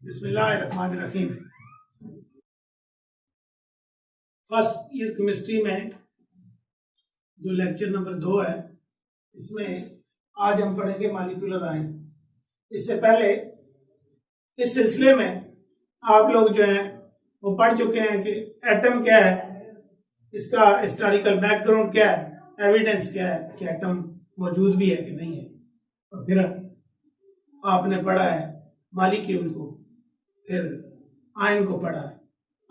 बिस्मिल्लाहिर्रहमानिर्रहीम। First year chemistry में जो लेक्चर नंबर 2 है, इसमें आज हम पढ़ेंगे मॉलिक्यूलर आयन। इससे पहले इस सिलसिले में आप लोग जो हैं वो पढ़ चुके हैं कि एटम क्या है, इसका हिस्टोरिकल बैकग्राउंड क्या है, एविडेंस क्या है कि एटम मौजूद भी है कि नहीं है। और फिर आपने पढ़ा है मॉलिक्यूल को, फिर आयन को पढ़ा है।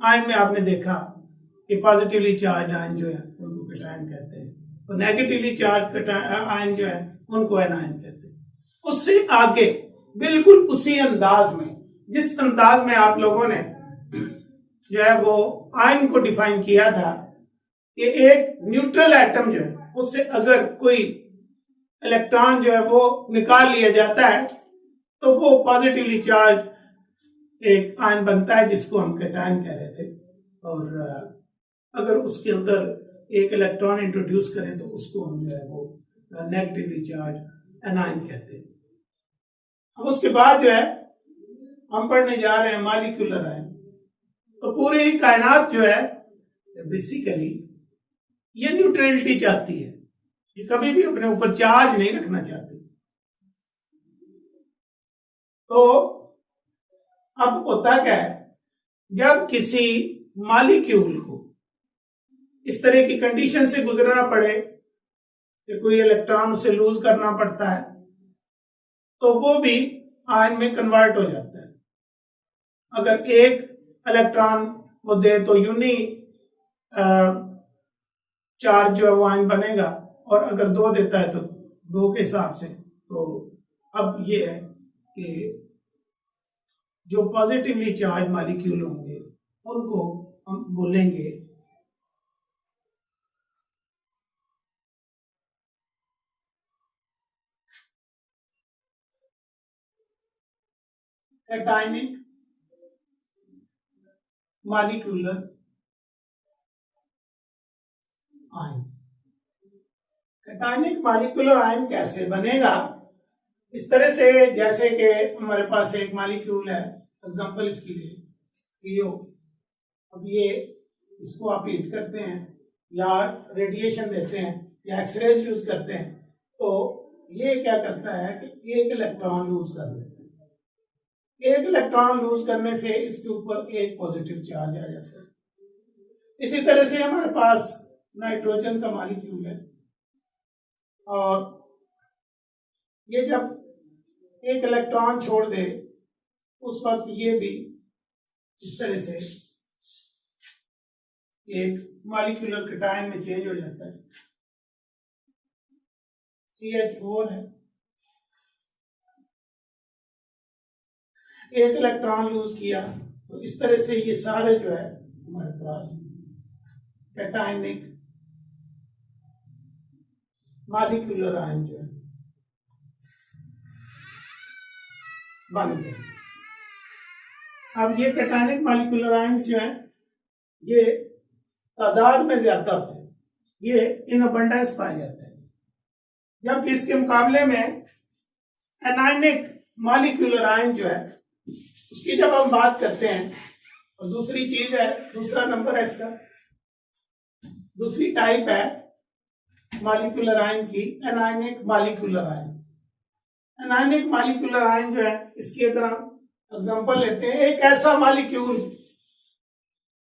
आयन में आपने देखा कि पॉजिटिवली चार्ज आयन जो है उनको कैटायन कहते हैं, और नेगेटिवली चार्ज आयन जो है उनको एनायन कहते हैं। उससे आगे बिल्कुल उसी अंदाज में, जिस अंदाज में आप लोगों ने जो है वो आयन को डिफाइन किया था कि एक न्यूट्रल एटम जो है उससे अगर कोई इलेक्ट्रॉन जो है वो निकाल लिया जाता है तो वो पॉजिटिवली चार्ज एक आयन बनता है जिसको हम कैटायन कह रहे थे, और अगर उसके अंदर एक इलेक्ट्रॉन इंट्रोड्यूस करें तो उसको हम जो है वो नेगेटिवली चार्ज एनायन कहते हैं। अब उसके बाद जो है हम पढ़ने जा रहे हैं मॉलिक्यूलर आयन। तो पूरी कायनात जो है बेसिकली ये न्यूट्रलिटी चाहती है, ये कभी भी अपने ऊपर चार्ज नहीं रखना चाहती। तो अब होता क्या है, जब किसी मॉलिक्यूल को इस तरह की कंडीशन से गुजरना पड़े कि कोई इलेक्ट्रॉन उसे लूज करना पड़ता है, तो वो भी आयन में कन्वर्ट हो जाता है। अगर एक इलेक्ट्रॉन वो दे तो यूनी चार्ज जो है वो आयन बनेगा, और अगर 2 देता है तो 2 के हिसाब से। तो अब ये है कि जो पॉजिटिवली चार्ज मॉलिक्यूल होंगे उनको हम बोलेंगे cationic molecular ion. Cationic molecular ion कैसे बनेगा? इस तरह से जैसे कि हमारे पास एक मॉलिक्यूल है, एग्जांपल इसके लिए CO। अब ये इसको आप हीट करते हैं या रेडिएशन देते हैं या एक्सरेज यूज करते हैं, तो ये क्या करता है कि एक इलेक्ट्रॉन लूज कर देता है। एक इलेक्ट्रॉन लूज करने से इसके ऊपर एक पॉजिटिव चार्ज आ जाता है। इसी तरह से हमारे पास नाइट्रोजन का मॉलिक्यूल है, और ये जब एक इलेक्ट्रॉन छोड़ दे उस वक्त ये भी इस तरह से एक मॉलिक्यूलर कैटायन में चेंज हो जाता है। CH4 है, एक इलेक्ट्रॉन लूज किया, तो इस तरह से ये सारे जो है हमारे पास कैटायनिक मॉलिक्यूलर आयन जो है बन गए। अब ये कैटायनिक मॉलिक्यूलर आयंस जो है ये तादाद में ज्यादा होते हैं, ये इन अबंडेंस पाए जाते हैं, जबकि इसके मुकाबले में एनायनिक मॉलिक्यूलर आयन जो है उसकी जब हम बात करते हैं, और दूसरी चीज है, दूसरा नंबर है इसका, दूसरी टाइप है मॉलिक्यूलर आयन की anionic molecular ion. Anionic molecular ion जो है इसकी अगर हम एग्जांपल लेते हैं, एक ऐसा मॉलिक्यूल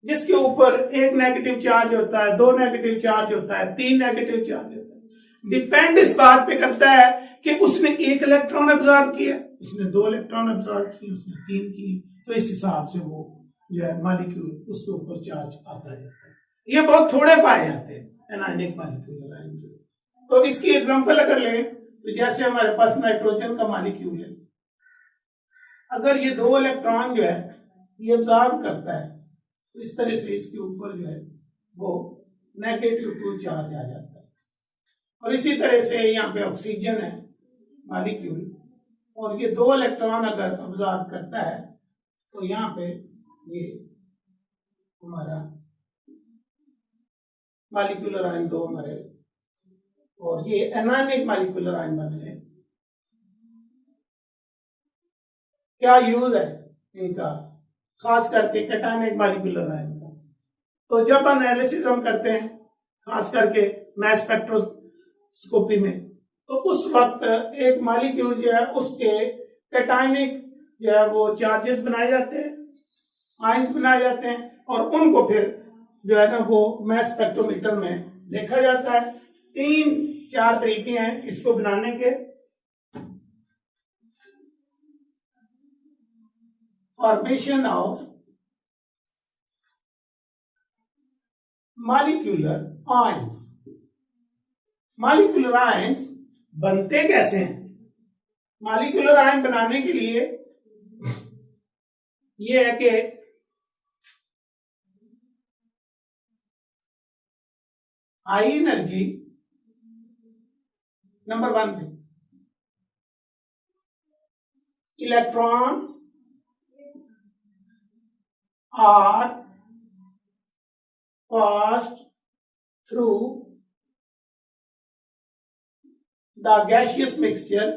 जिसके ऊपर एक नेगेटिव चार्ज होता है, 2 नेगेटिव चार्ज होता है, 3 नेगेटिव चार्ज होता है। डिपेंड इस बात पे करता है कि उसने 1 इलेक्ट्रॉन अब्सॉर्ब किया, उसने 2 इलेक्ट्रॉन अब्सॉर्ब किए, उसने 3 की, तो इस हिसाब से वो जो है मॉलिक्यूल उसके ऊपर चार्ज आता जाता है। ये बहुत थोड़े पाए जाते हैं एनायनिक मॉलिक्यूलर आयन जो। तो इसकी एग्जांपल अगर लें तो जैसे हमारे पास नाइट्रोजन का मॉलिक्यूल है, अगर ये 2 इलेक्ट्रॉन जो है ये अब्सॉर्ब करता है, तो इस तरह से इसके ऊपर जो है वो नेगेटिव 2 चार्ज आ जाता है। और इसी तरह से यहाँ पे ऑक्सीजन है मॉलिक्यूल, और ये 2 इलेक्ट्रॉन अगर अब्सॉर्ब करता है तो यहाँ पे ये हमारा मॉलिक्यूलर आयन 2 हमारे, और ये एनायनिक मॉलिक्यूलर आयन बन गए। क्या यूज है? इनका, खास करके कैटायनिक मॉलिक्यूलर आयन का। तो जब एनालिसिस हम करते हैं खास करके मास स्पेक्ट्रोस्कोपी में, तो उस वक्त एक मॉलिक्यूल जो है उसके कैटायनिक जो है वो चार्जेस बनाए जाते हैं, आयंस बनाए जाते हैं, और उनको फिर जो है ना वो मास स्पेक्ट्रोमीटर में देखा जाता है। 3-4 तरीके हैं इसको बनाने के। Formation of molecular ions. Molecular ions बनते कैसे हैं? मॉलिक्यूलर आयन बनाने के लिए ये है कि हाई एनर्जी नंबर 1 पे, electrons are passed through the gaseous mixture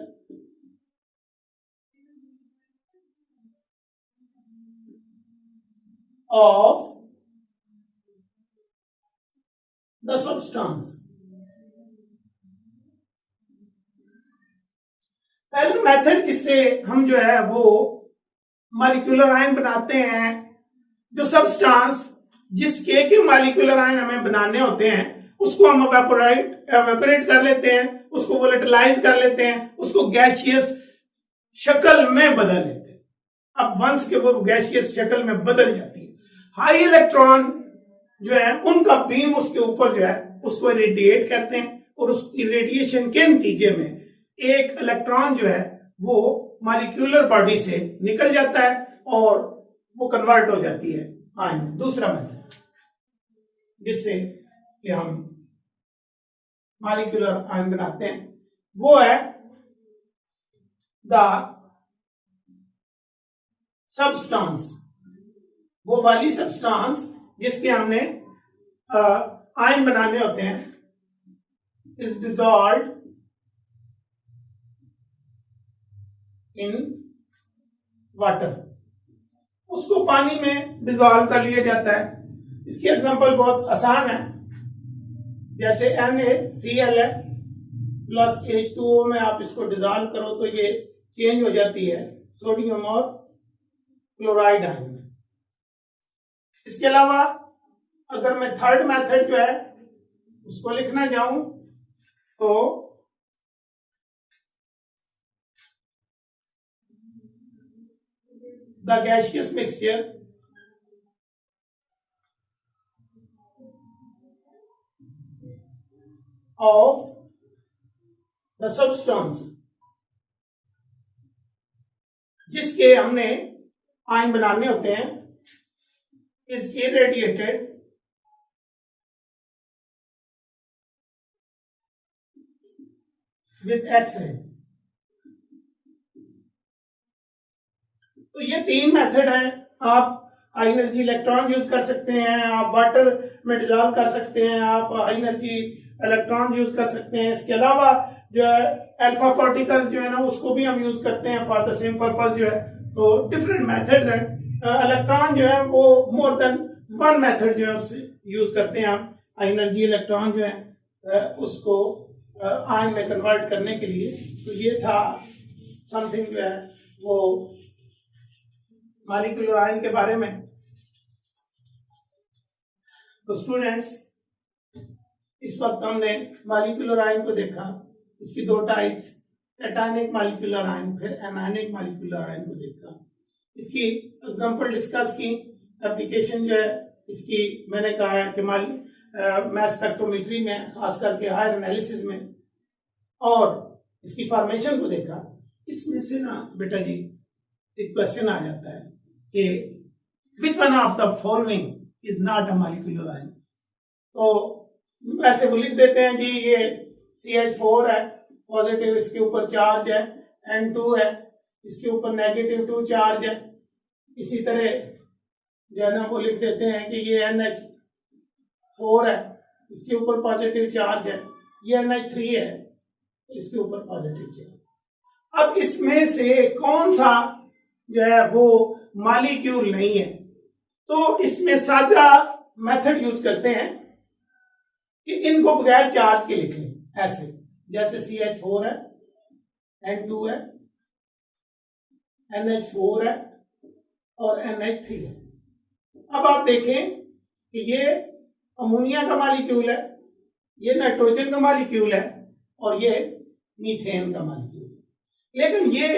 of the substance। पहला मेथड जिससे हम जो है वो मॉलिक्यूलर आयन बनाते हैं, जो सब्सटेंस जिसके के मॉलिक्यूलर आयन हमें बनाने होते हैं उसको हम एवेपोरेट कर लेते हैं, उसको वोलेटिलाइज कर लेते हैं, उसको गैसियस शक्ल में बदल लेते हैं। अब वंस के वो गैसियस शक्ल में बदल जाती है, हाई इलेक्ट्रॉन जो है उनका बीम उसके ऊपर जो है उसको इरेडिएट करते हैं, और उस इरेडिएशन के नतीजे में एक इलेक्ट्रॉन जो है वो मॉलिक्यूलर बॉडी से निकल जाता है और वो कन्वर्ट हो जाती है आयन। दूसरा मेथड जिससे कि हम मॉलिक्यूलर आयन बनाते हैं वो है द सब्सटेंस, वो वाली सब्सटेंस जिसके हमने आयन बनाने होते हैं, इज डिसॉल्व्ड इन वाटर, उसको पानी में डिसॉल्व कर लिया जाता है। इसकी एग्जांपल बहुत आसान है, जैसे NaCl है प्लस H2O में आप इसको डिसॉल्व करो तो ये चेंज हो जाती है सोडियम और क्लोराइड आयन में। इसके अलावा अगर मैं थर्ड मेथड जो है उसको लिखना चाहूं तो the gaseous mixture of the substance जिसके हमने आयन बनाने होते हैं is irradiated with X-rays। तो ये 3 मेथड है। आप हाई एनर्जी इलेक्ट्रॉन यूज कर सकते हैं, आप वाटर में डिसॉल्व कर सकते हैं, आप हाई एनर्जी इलेक्ट्रॉन यूज कर सकते हैं। इसके अलावा जो है अल्फा पार्टिकल जो है ना उसको भी हम यूज करते हैं फॉर द सेम पर्पस जो है। तो डिफरेंट मेथड्स हैं। इलेक्ट्रॉन जो है वो मोर देन 1 मेथड जो है उससे यूज करते हैं हम हाई एनर्जी इलेक्ट्रॉन जो है उसको आयन में कन्वर्ट करने के लिए। तो ये था समथिंग जो है वो मॉलिक्यूलर आयन के बारे में। तो स्टूडेंट्स इस वक्त हमने मॉलिक्यूलर आयन को देखा, इसकी 2 टाइप्स, कैटायनिक मॉलिक्यूलर आयन फिर एनायनिक मॉलिक्यूलर आयन को देखा, इसकी एग्जांपल डिस्कस की, एप्लीकेशन जो है इसकी मैंने कहा है कि मास स्पेक्ट्रोमेट्री में खास करके हायर एनालिसिस में, और इसकी फॉर्मेशन को देखा। इसमें से ना बेटा जी एक क्वेश्चन आ जाता है कि which one of the following is not a molecular ion. तो ऐसे वो लिख देते हैं जी ये CH4 है पॉजिटिव, इसके ऊपर चार्ज है, N2 है इसके ऊपर -2 चार्ज है। इसी तरह जो है ना वो लिख देते हैं कि ये NH4 है इसके ऊपर पॉजिटिव चार्ज है, ये NH3 है इसके ऊपर पॉजिटिव चार्ज। अब इसमें से कौन सा जो है वो मालिक्यूल नहीं है, तो इसमें सादा मेथड यूज करते हैं कि इनको बगैर चार्ज के लिख लें ऐसे, जैसे CH4 है, N2 है, NH4 है और NH3 है। अब आप देखें कि ये अमोनिया का मालिक्यूल है, ये नाइट्रोजन का मालिक्यूल है और ये मीथेन का मालिक्यूल है, लेकिन ये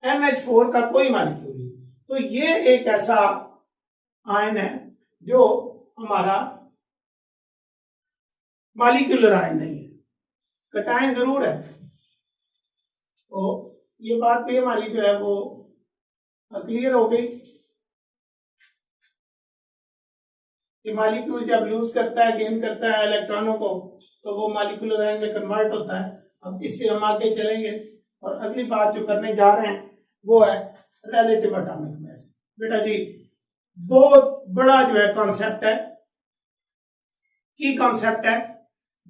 NH4 का कोई मालिक्यूल नहीं। तो ये एक ऐसा आयन है जो हमारा मालिक्यूलर आयन नहीं है, कटायन जरूर है। तो ये बात भी हमारी जो है वो क्लियर हो गई कि मालिक्यूल जब लूज करता है, गेन करता है इलेक्ट्रॉनों को, तो वो मालिक्यूलर आयन में कन्वर्ट होता है। अब इससे हम आगे चलेंगे और अगली बात जो करने जा रहे हैं वो है रिलेटिव एटॉमिक मास। बेटा जी बहुत बड़ा जो है कॉन्सेप्ट है, की कॉन्सेप्ट है,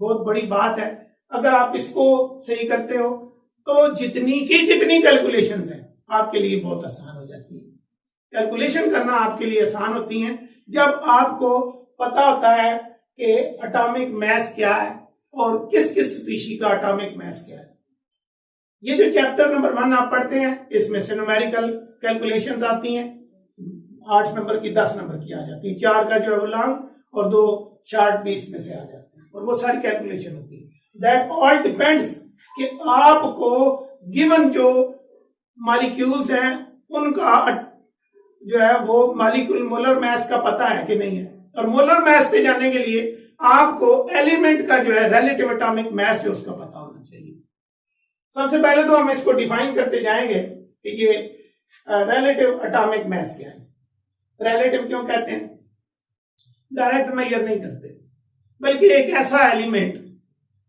बहुत बड़ी बात है। अगर आप इसको सही करते हो तो जितनी कैलकुलेशंस हैं आपके लिए बहुत आसान हो जाती है। कैलकुलेशन करना आपके लिए आसान होती है जब आपको पता होता है कि एटॉमिक मास क्या है और किस किस स्पीशीज का एटॉमिक मास क्या है। ये जो चैप्टर नंबर 1 आप पढ़ते हैं इसमें से न्यूमेरिकल कैलकुलेशंस आती हैं, 8 नंबर की 10 नंबर की आ जाती है, 4 का जो है वो लॉन्ग और 2 शार्ट भी इसमें से आ जाते हैं और वो सारी कैलकुलेशन होती है। दैट ऑल डिपेंड्स कि आपको गिवन जो मॉलिक्यूल्स हैं उनका जो है वो मॉलिक्यूल मोलर मास का पता है कि नहीं है, और मोलर मास पे जाने के लिए आपको एलिमेंट का जो है रिलेटिव एटॉमिक मास जो उसका पता होना चाहिए। सबसे पहले तो हम इसको डिफाइन करते जाएंगे कि ये रिलेटिव एटॉमिक मास क्या है। रिलेटिव क्यों कहते हैं? डायरेक्ट मेजर नहीं करते, बल्कि एक ऐसा एलिमेंट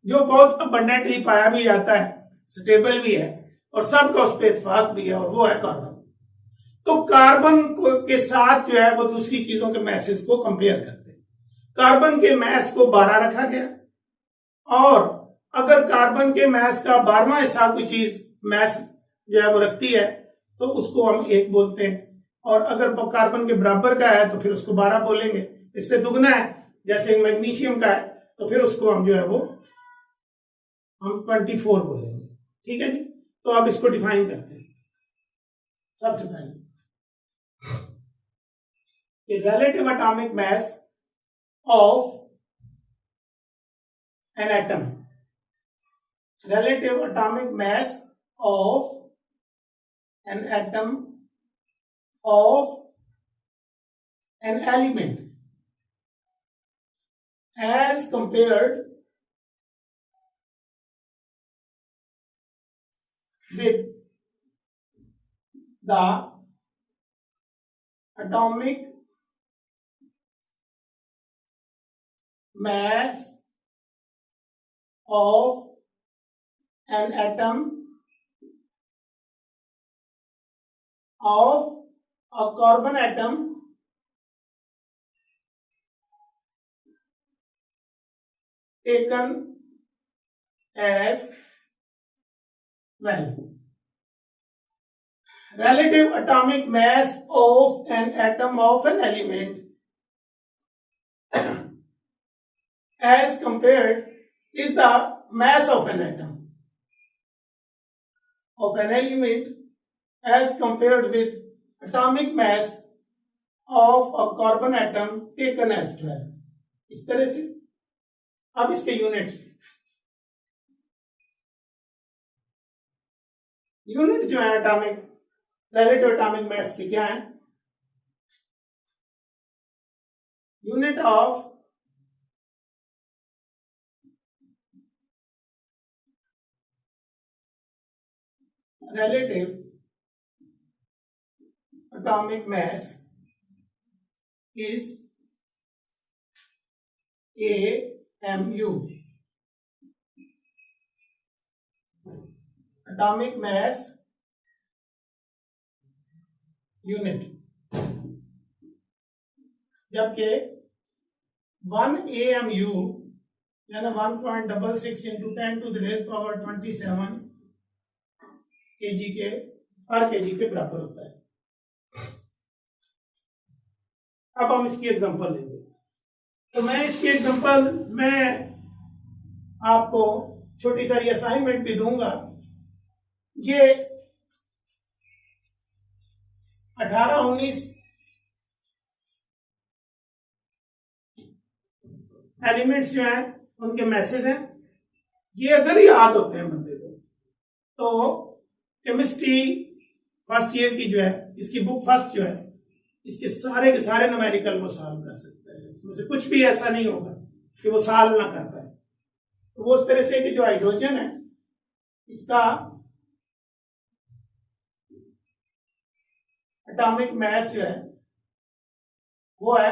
जो बहुत अबंडेंटली पाया भी जाता है, स्टेबल भी है और सबका उस पर इत्तेफाक भी है, और वो है कार्बन। तो कार्बन के साथ जो है वो दूसरी चीजों के मैसेज को कंपेयर करते हैं। कार्बन के मैस को 12 रखा गया, और अगर कार्बन के मैस का 12वां हिस्सा कोई चीज मैस जो है वो रखती है तो उसको हम 1 बोलते हैं, और अगर कार्बन के बराबर का है तो फिर उसको 12 बोलेंगे। इससे दुगना है जैसे मैग्नीशियम का है तो फिर उसको हम जो है वो हम 24 बोलेंगे। ठीक है जी। तो अब इसको डिफाइन करते हैं। सबसे पहले relative atomic mass of an atom, relative atomic mass of an atom of an element as compared with the atomic mass of an atom of a carbon atom taken as well. Relative atomic mass of an atom of an element as compared is the mass of an atom of an element as compared with atomic mass of a carbon atom taken as 12. इस तरह से अब इसके unit जो है atomic relative atomic मास के क्या है? Unit of relative atomic mass is AMU. Atomic mass unit, जबकि 1 AMU यानी 1.66 into 10 to the raised power 27 kg के पर kg के बराबर होता है। अब हम इसकी एग्जांपल लेंगे। तो मैं इसकी एग्जांपल मैं आपको छोटी सारी असाइनमेंट भी दूंगा। ये 18-19 एलिमेंट्स जो हैं उनके मैसेज हैं। ये अगर याद होते हैं बंदे को तो केमिस्ट्री फर्स्ट ईयर की जो है इसकी बुक फर्स्ट जो है इसके सारे के सारे न्यूमेरिकल वो सॉल्व कर सकता है। इसमें से कुछ भी ऐसा नहीं होगा कि वो सॉल्व ना कर पाए। तो वो उस तरह से कि जो हाइड्रोजन है इसका एटॉमिक मास जो है वो है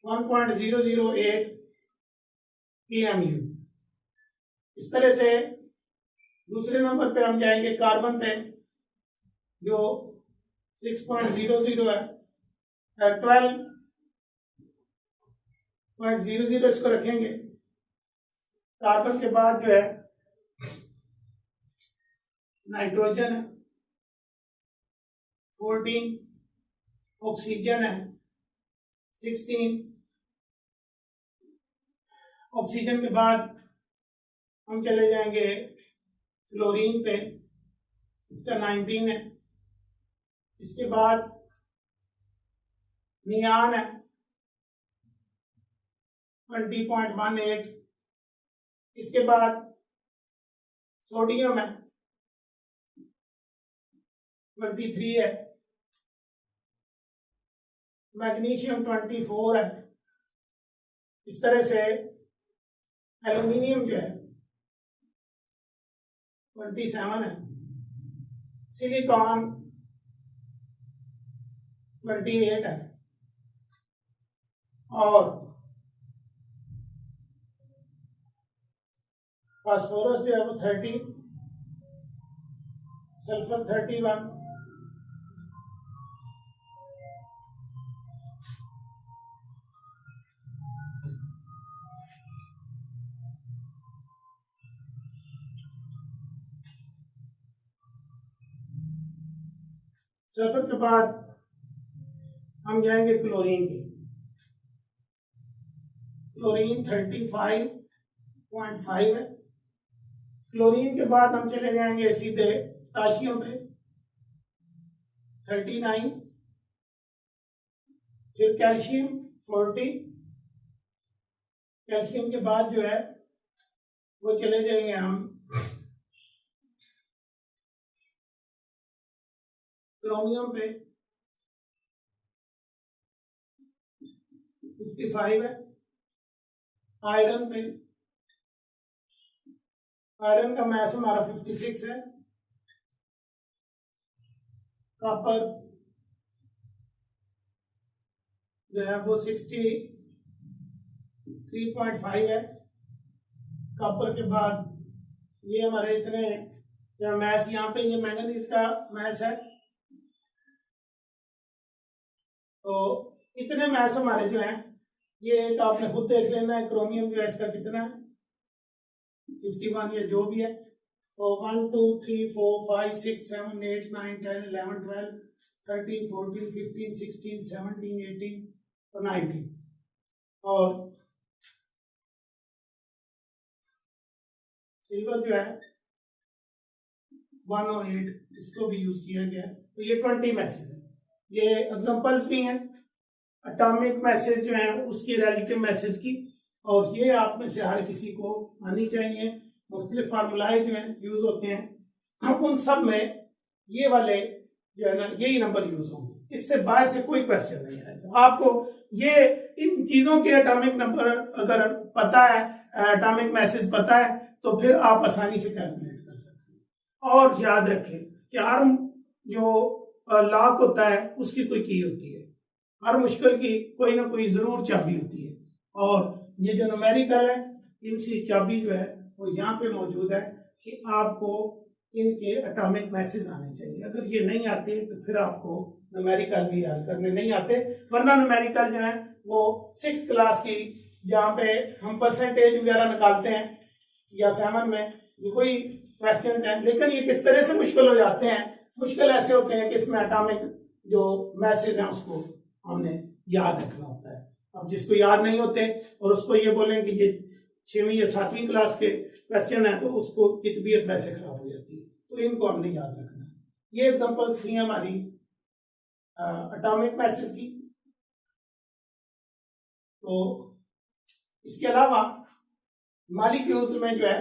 1.008 pmu। इस तरह से दूसरे नंबर पे हम जाएंगे कार्बन पे जो 6.00 है, 12.00 इसको रखेंगे। कार्बन के बाद जो है नाइट्रोजन है 14, ऑक्सीजन है 16। ऑक्सीजन के बाद हम चले जाएंगे फ्लोरीन पे, इसका 19 है। इसके बाद नियान है 20.18। इसके बाद सोडियम है 23 है। मैग्नीशियम 24 है। इस तरह से एल्यूमिनियम जो है 27 है। सिलिकॉन 28 है और फास्फोरस जो है वो 30, सल्फर 31, सल्फर के बाद हम जाएंगे क्लोरीन पे। क्लोरीन 35.5 है। क्लोरीन के बाद हम चले जाएंगे सीधे पोटाशियम पे 39, फिर कैल्शियम 40। कैल्शियम के बाद जो है वो चले जाएंगे हम क्रोमियम पे 55 है। आयरन पे, आयरन का मास हमारा 56 है। कॉपर जो है वो 63.5 है। कॉपर के बाद ये हमारे इतने जो मैस यहाँ पे ये मैंगनीज का मैस है। तो इतने मैस हमारे जो हैं ये तो आपने खुद देख लेना है। क्रोमियम जो है इसका कितना है 51 या जो भी है। तो 1 2 3 4 5 6 7 8 9 10 11 12 13 14 15 16 17 18 और 19। और सिल्वर जो है 108 इसको भी यूज किया गया है। तो ये 20 मैसेज है। ये एग्जांपल्स भी हैं एटॉमिक मैसेज जो है उसकी रिलेटिव मैसेज की, और ये आप में से हर किसी को आनी चाहिए। मुख्तलिफ फार्मूलाए जो हैं यूज होते हैं, उन सब में ये वाले जो है ना यही नंबर यूज होंगे। इससे बाहर से कोई क्वेश्चन नहीं आएगा। आपको ये इन चीजों के एटॉमिक नंबर अगर पता है, एटॉमिक मैसेज पता है, तो फिर आप आसानी से कैलकुलेट कर सकते हैं। और याद रखें कि हर जो लॉक होता है उसकी कोई की होती है, हर मुश्किल की कोई ना कोई जरूर चाबी होती है। और ये जो न्यूमेरिकल है इनकी चाबी जो है वो यहाँ पे मौजूद है कि आपको इनके एटॉमिक मैसेज आने चाहिए। अगर ये नहीं आते तो फिर आपको न्यूमेरिकल भी हल करने नहीं आते। वरना न्यूमेरिकल जो है वो 6th क्लास की जहाँ पे हम परसेंटेज वगैरह निकालते हैं या 7 में ये कोई क्वेश्चन है, लेकिन ये किस तरह से मुश्किल हो जाते हैं। मुश्किल ऐसे होते हैं कि इसमें एटॉमिक जो मैसेज है उसको हमने याद रखना होता है। अब जिसको याद नहीं होते और उसको ये बोलें कि ये 6वीं या 7वीं क्लास के क्वेश्चन है, तो उसको की तबीयत वैसे खराब हो जाती है। तो इनको हमने याद रखना है। ये एग्जांपल थी हमारी एटॉमिक मैसेज की। तो इसके अलावा मॉलिक्यूल्स में जो है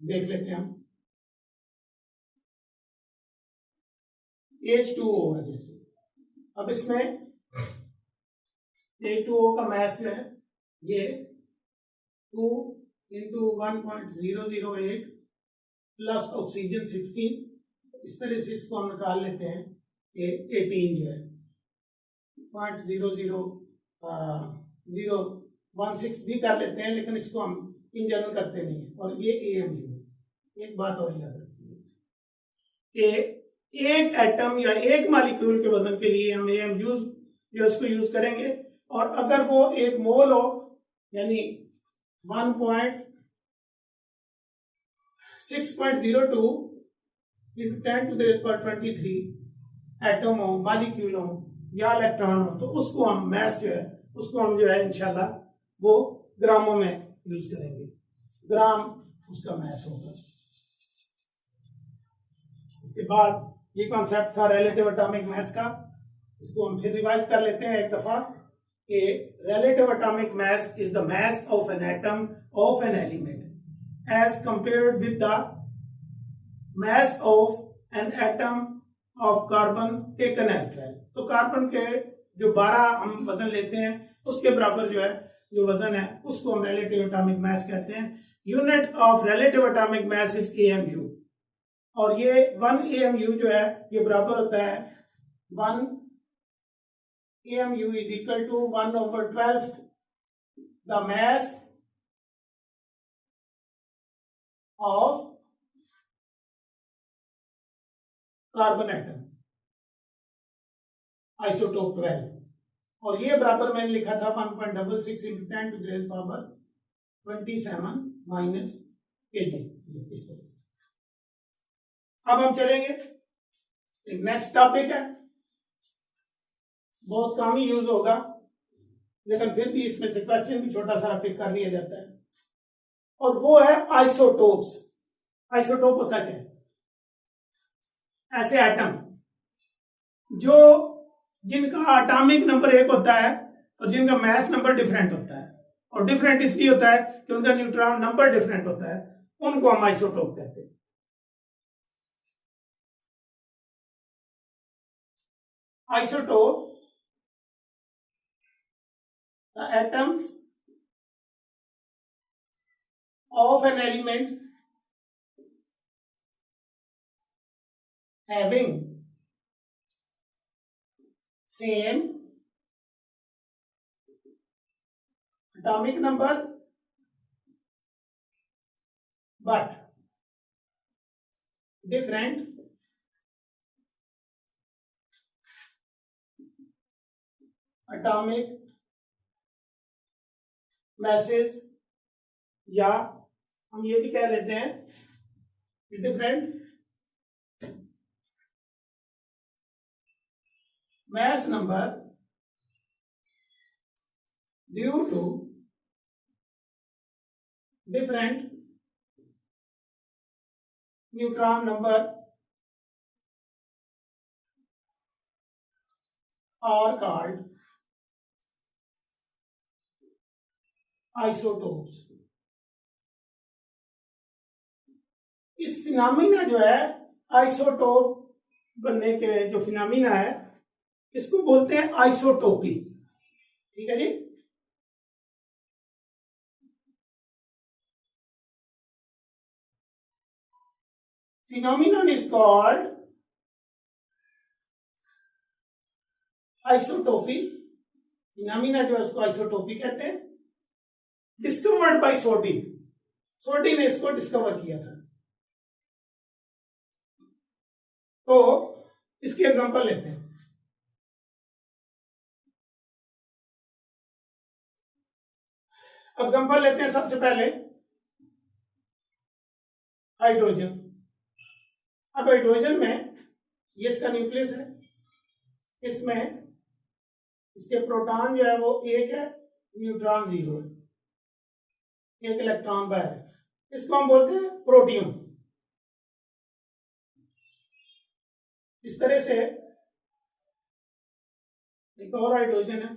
देख लेते हैं हम, H2O है जैसे। अब इसमें H2O का मास जो है ये 2 × 1.008 प्लस ऑक्सीजन 16, इस तरह से इसको हम निकाल लेते हैं कि 18 जो है 0.00016 भी कर लेते हैं, लेकिन इसको हम इन जनरल करते नहीं है। और ये AMU है। एक बात और याद रखिए कि एक एटम या एक मॉलिक्यूल के वजन के लिए हम AMU जो इसको यूज करेंगे, और अगर वो एक मोल हो यानी 1.6.02 × 10⁻23 एटम हो, मॉलिक्यूल हो या इलेक्ट्रॉन हो, तो उसको हम मास जो है उसको हम जो है इंशाल्लाह वो ग्रामों में यूज करेंगे। ग्राम उसका मास होगा। इसके बाद ये कॉन्सेप्ट था रिलेटिव एटॉमिक मास का। इसको हम फिर रिवाइज कर लेते हैं एक दफा कि relative atomic mass is the mass of an atom of an element as compared with the mass of an atom of carbon taken as 12। तो कार्बन के जो 12 हम वजन लेते हैं उसके बराबर जो है जो वजन है उसको हम रिलेटिव एटॉमिक मास कहते हैं। Unit of relative atomic mass is AMU, और ये 1 AMU जो है ये बराबर होता है 1 AMU is equal to 1/12 the mass of carbon atom isotope 12, और ये बराबर मैंने लिखा था 1.66 × 10⁻27 kg, इस तरह से। अब हम चलेंगे एक नेक्स्ट टॉपिक है, बहुत कम ही यूज होगा, लेकिन फिर भी इसमें से क्वेश्चन भी छोटा सा पिक कर लिया जाता है, और वो है आइसोटोप्स। आइसोटोप होता क्या है? ऐसे एटम जो जिनका एटॉमिक नंबर 1 होता है और जिनका मास नंबर डिफरेंट होता है, और डिफरेंट इसलिए होता है कि उनका न्यूट्रॉन नंबर डिफरेंट होता है, उनको हम आइसोटोप कहते हैं। Isotope, the atoms of an element having same atomic number but different atomic masses, या हम ये भी कह लेते हैं कि different mass number due to different neutron number are called isotopes. इस फिनोमिना जो है आइसोटोप बनने के जो फिनोमिना है इसको बोलते हैं आइसोटोपी। ठीक है जी। Phenomenon is called isotopy. Phenomena जो है उसको आइसोटोपी कहते हैं। डिस्कवर्ड बाय सोडी, सोडी ने इसको डिस्कवर किया था। तो इसकी एग्जांपल लेते हैं। एग्जांपल लेते हैं सबसे पहले हाइड्रोजन। अब हाइड्रोजन में ये इसका न्यूक्लियस है, इसमें इसके प्रोटॉन जो है वो 1 है, न्यूट्रॉन 0 है, 1 इलेक्ट्रॉन बाहर है। इसको हम बोलते हैं प्रोटियम। इस तरह से एक और हाइड्रोजन है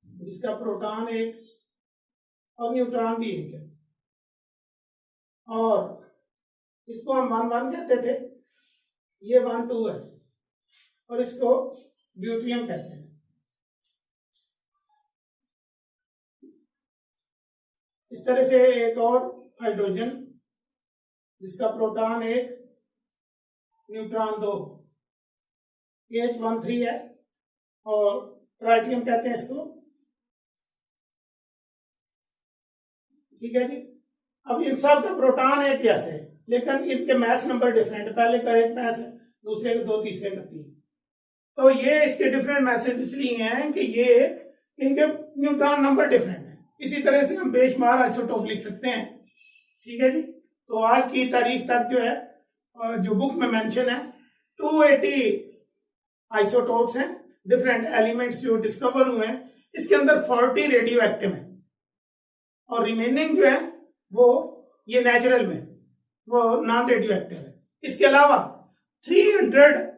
जिसका प्रोटॉन 1 और न्यूट्रॉन भी 1 है, और इसको हम 1 1 कहते थे, ये 1 2 है, और इसको ड्यूटेरियम कहते हैं। इस तरह से एक और हाइड्रोजन जिसका प्रोटॉन 1 न्यूट्रॉन 2, H13 है, और ट्राइटियम कहते हैं इसको। ठीक है जी। अब इन सब का प्रोटॉन एक जैसे है, लेकिन इनके मैस नंबर डिफरेंट है। पहले का 1 मैस है, दूसरे का 2, तीसरे का 3। तो ये इसके डिफरेंट मैसेज इसलिए हैं कि ये इनके न्यूट्रॉन नंबर डिफरेंट है। इसी तरह से हम बेशुमार आइसोटोप लिख सकते हैं। ठीक है जी। तो आज की तारीख तक जो है, जो बुक में मेंशन है, 280 आइसोटोप्स हैं, डिफरेंट एलिमेंट्स जो डिस्कवर हुए हैं। इसके अंदर 40 रेडियो एक्टिव है, और रिमेनिंग जो है वो ये नेचुरल में वो नॉन रेडियो एक्टिव है। इसके अलावा 300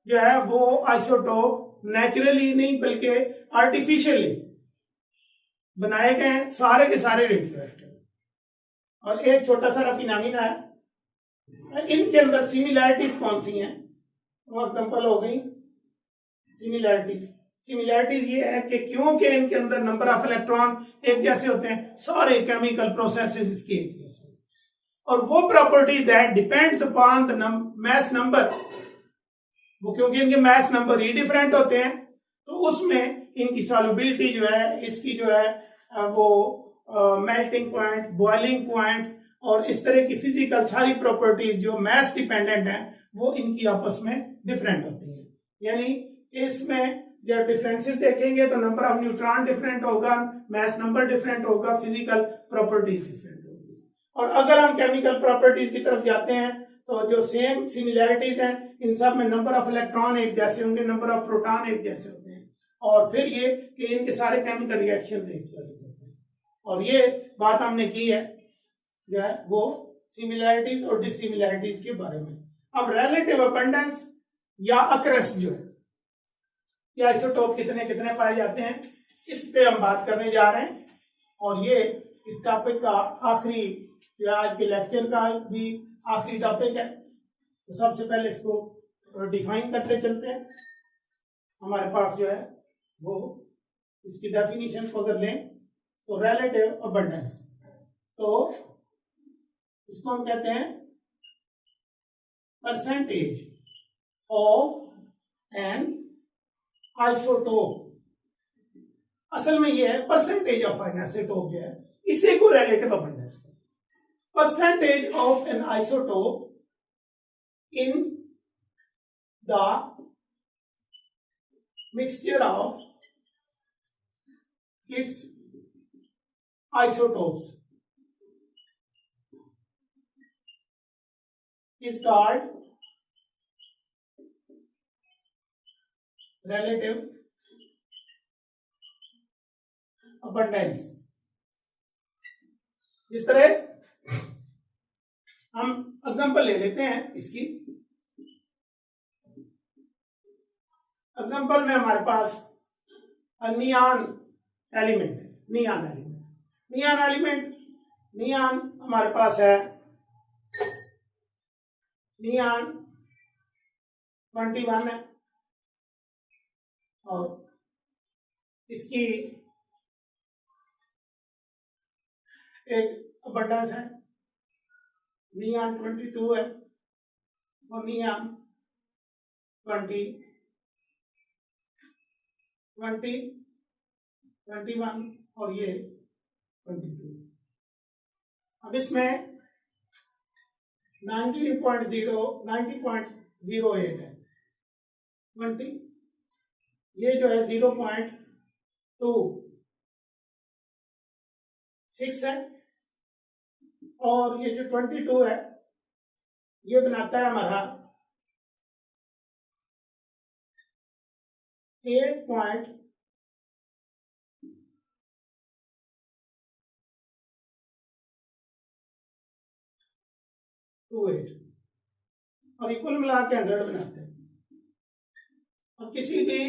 जो है वो आइसोटोप नेचुरली नहीं बल्कि आर्टिफिशियली बनाए गए हैं, सारे के सारे रेडियो एक्टिव। और एक छोटा सा फिनोमेना है, इनके अंदर सिमिलैरिटीज कौन सी हैं, वो एग्जांपल हो गई सिमिलैरिटीज ये है कि क्योंकि इनके अंदर नंबर ऑफ इलेक्ट्रॉन एक जैसे होते हैं, सारे केमिकल प्रोसेसेस इसके एक जैसे, और वो property that depends upon the mass number, वो क्योंकि इनके मैस नंबर ही डिफरेंट होते हैं, तो उसमें इनकी सॉल्युबिलिटी जो है, इसकी जो है वो मेल्टिंग पॉइंट, बॉइलिंग पॉइंट, और इस तरह की फिजिकल सारी प्रॉपर्टीज जो मैस डिपेंडेंट है वो इनकी आपस में डिफरेंट होती है। यानी इसमें जब डिफरेंसेस देखेंगे तो नंबर ऑफ न्यूट्रॉन डिफरेंट होगा, मैस नंबर डिफरेंट होगा, फिजिकल प्रॉपर्टीज डिफरेंट होगी। और अगर हम केमिकल प्रॉपर्टीज की तरफ जाते हैं तो जो सेम सिमिलैरिटीज हैं, इन सब में नंबर ऑफ इलेक्ट्रॉन एक जैसे होंगे, नंबर ऑफ प्रोटॉन एक जैसे होते हैं, और फिर ये कि इनके सारे केमिकल रिएक्शंस एक जैसे होते हैं। और ये बात हमने की है जो है वो सिमिलैरिटीज और डिसिमिलैरिटीज के बारे में। अब रिलेटिव अबंडेंस या अकरेंस जो है, कि आइसोटोप कितने कितने पाए जाते हैं, इस पे हम बात करने जा रहे हैं। और ये इस टॉपिक का आखिरी, जो आज के लेक्चर का भी आखिरी टॉपिक है। तो सबसे पहले इसको डिफाइन करते चलते हैं। हमारे पास जो है वो इसकी डेफिनेशन को अगर लें तो रिलेटिव अबंडेंस, तो इसको हम कहते हैं परसेंटेज ऑफ एन आइसोटोप। असल में ये है परसेंटेज ऑफ एन आइसोटोप जो है, इसे को relative abundance, percentage of N isotope in the mixture of its isotopes is called relative abundance। इस तरह हम एग्जांपल ले लेते हैं इसकी। एग्जांपल में हमारे पास नियान एलिमेंट है, नियान हमारे पास है नियान 21 है, और इसकी एक अबंडेंस है नियान 22 है, और नियान 21 और ये 22। अब इसमें 90.08 है, 20 ये जो है 0.26 है, और ये जो 22 है ये बनाता है हमारा 8.9 28 और इक्वल मिला के 100 बनाते हैं। और किसी भी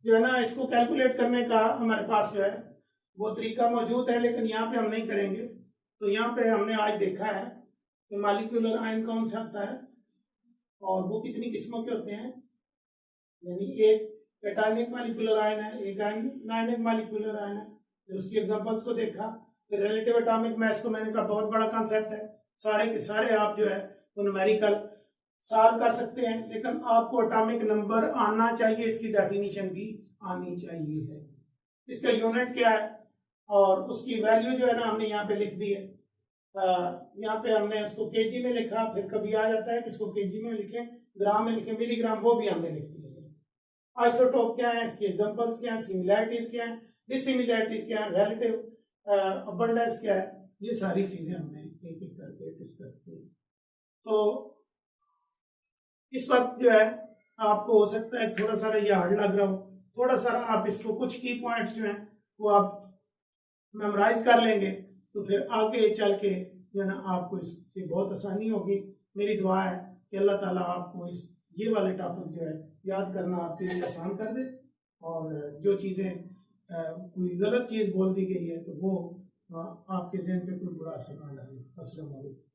जो है ना इसको कैलकुलेट करने का हमारे पास जो है वो तरीका मौजूद है, लेकिन यहाँ पे हम नहीं करेंगे। तो यहाँ पे हमने आज देखा है कि मॉलिक्यूलर आयन कौन सा आता है और वो कितनी किस्मों के होते हैं, यानी एक कैटायनिक मॉलिक्यूलर आयन है, एक आयनिक मॉलिक्यूलर आयन है। फिर उसकी एग्जांपल्स को देखा, फिर रिलेटिव एटॉमिक मास को मैंने कहा बहुत बड़ा कॉन्सेप्ट है, सारे के सारे आप जो है वो न्यूमेरिकल सॉल्व कर सकते हैं, लेकिन आपको एटॉमिक नंबर आना चाहिए, इसकी डेफिनेशन भी आनी चाहिए है, इसका यूनिट क्या है और उसकी वैल्यू जो है ना हमने यहाँ पे लिख दी है। यहाँ पे हमने उसको केजी में लिखा, फिर कभी आ जाता है कि इसको केजी में लिखें, ग्राम में लिखें, मिलीग्राम, वो भी हमने लिख दिया है। आइसोटोप क्या है, इसके एग्जांपल्स क्या है, सिमिलैरिटीज क्या है, डिसिमिलैरिटीज क्या है, रिलेटिव अबंडेंस क्या है, ये सारी चीजें हमने एक एक करके डिस्कस की। तो इस वक्त जो है आपको हो सकता है थोड़ा सा ये हार्ड लग रहा हो, थोड़ा सा आप इसको कुछ की पॉइंट्स जो हैं वो आप मेमोराइज कर लेंगे तो फिर आगे चल के जो है ना आपको इससे बहुत आसानी होगी। मेरी दुआ है कि अल्लाह ताला आपको ये वाले टॉपिक जो है याद करना आपके लिए आसान कर दे, और जो चीज़ें कोई गलत चीज़ बोल दी गई है तो वो आपके जहन पे कोई बुरा असर ना डाले। अस्सलाम वालेकुम।